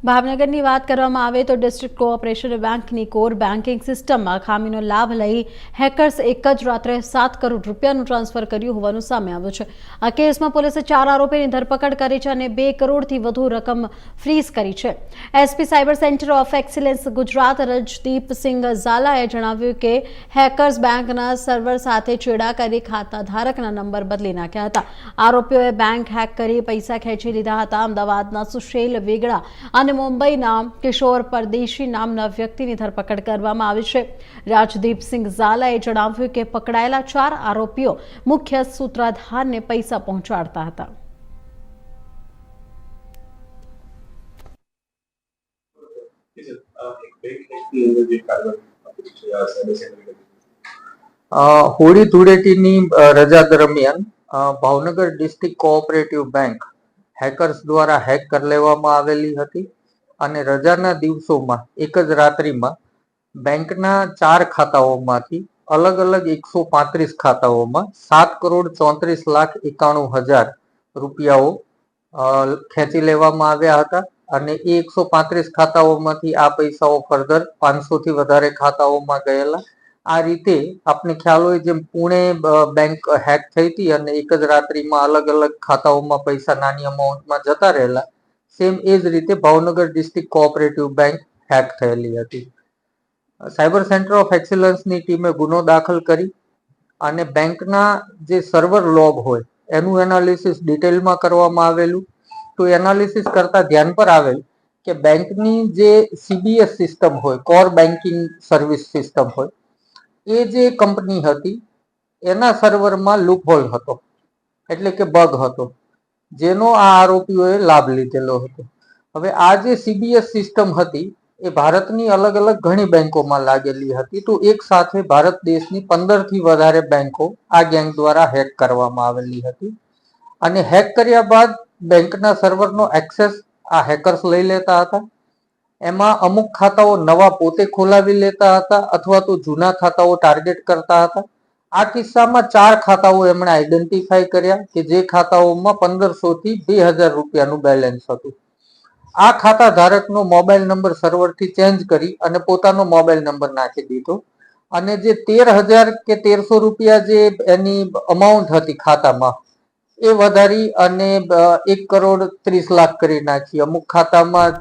ભાવનગરની વાત કરવામાં આવે તો ડિસ્ટ્રિક્ટ કોઓપરેશન બેંકની કોર બેન્કિંગ સિસ્ટમમાં ખામીનો લાભ લઈ હેકર્સ એક જ રાત્રે 7 કરોડ રૂપિયાનું ટ્રાન્સફર કર્યું હોવાનું સામે આવ્યું છે। આ કેસમાં પોલીસે 4 આરોપીની ધરપકડ કરી છે અને 2 કરોડથી વધુ રકમ ફ્રીઝ કરી છે। SP cyber centre of excellence Gujarat Rajdeepsinh ઝાલાએ જણાવ્યું કે હેકર્સ બેંકના સર્વર સાથે ચેડા કરી ખાતા ધારકના નંબર બદલી નાખ્યા હતા। આરોપીઓએ બેંક હેક કરી પૈસા ખેંચી લીધા હતા। અમદાવાદના સુશેલ વેગડા અને મુંબઈના કિશોર પરદેશી નામના વ્યક્તિની ધરપકડ કરવામાં આવી છે। રાજદીપસિંહ ઝાલાએ જણાવ્યું કે પકડાયેલા 4 આરોપીઓ મુખ્ય સૂત્રધારને પૈસા પહોંચાડતા હતા। હોળી ધૂળેટીની રજા દરમિયાન Bhavnagar district cooperative bank hackers દ્વારા હેક કરી લેવામાં આવેલી હતી અને રજાના દિવસોમાં એક જ રાત્રિમાં બેંકના 4 ખાતાઓમાંથી અલગ અલગ 135 ખાતાઓમાં 7,34,91,000 રૂપિયાઓ ખેંચી લેવામાં આવ્યા હતા અને એ 135 ખાતાઓમાંથી આ પૈસાઓ ફર્ધર 500 થી વધારે ખાતાઓમાં ગયેલા। આ રીતે આપને ખ્યાલ હોય જેમ પુણે બેંક હેક થઈ હતી અને એક જ રાત્રિમાં અલગ અલગ ખાતાઓમાં પૈસા નાની અમાઉન્ટમાં જતા રહેલા, સેમ એ જ રીતે Bhavnagar district cooperative bank hack થયેલી હતી। સાયબર સેન્ટર ઓફ એક્સિલન્સની ટીમે ગુનો દાખલ કરી અને બેંકના જે સર્વર લોગ હોય એનું એનાલિસિસ ડિટેલમાં કરવામાં આવેલું। તો એનાલિસિસ કરતા ધ્યાન પર આવેલ કે બેંકની જે CBS સિસ્ટમ હોય, કોર બેન્કિંગ સર્વિસ સિસ્ટમ હોય, એ જે કંપની હતી એના સર્વરમાં લૂપહોલ હતો, એટલે કે બગ હતો, જેનો આ આરોપીઓએ લાભ લીધેલો હતો। હવે આ જે CBS સિસ્ટમ હતી એ ભારતની અલગ અલગ ઘણી બેંકોમાં લાગેલી હતી। તો એક સાથે ભારત દેશની 15 થી વધારે બેંકો આ ગેંગ દ્વારા હેક કરવામાં આવેલી હતી અને હેક કર્યા બાદ બેંકના સર્વરનો એક્સેસ આ હેકર્સ લઈ લેતા હતા। એમાં અમુક ખાતાઓ નવા પોતે ખોલાવી લેતા હતા અથવા તો જૂના ખાતાઓ ટાર્ગેટ કરતા હતા। આ કિસ્સામાં 4 ખાતાઓ એમણે આઈડેન્ટિફાઈ કર્યા કે જે ખાતાઓમાં 1500 થી 2000 રૂપિયાનું બેલેન્સ હતું। આ ખાતા ધારકનો મોબાઈલ નંબર સર્વરથી ચેન્જ કરી અને પોતાનો મોબાઈલ નંબર નાખી દીધો અને જે 13,000 કે 1300 રૂપિયા જે એની અમાઉન્ટ હતી ખાતામાં એ વધારી અને 1,30,00,000 કરી નાખી। અમુક ખાતામાં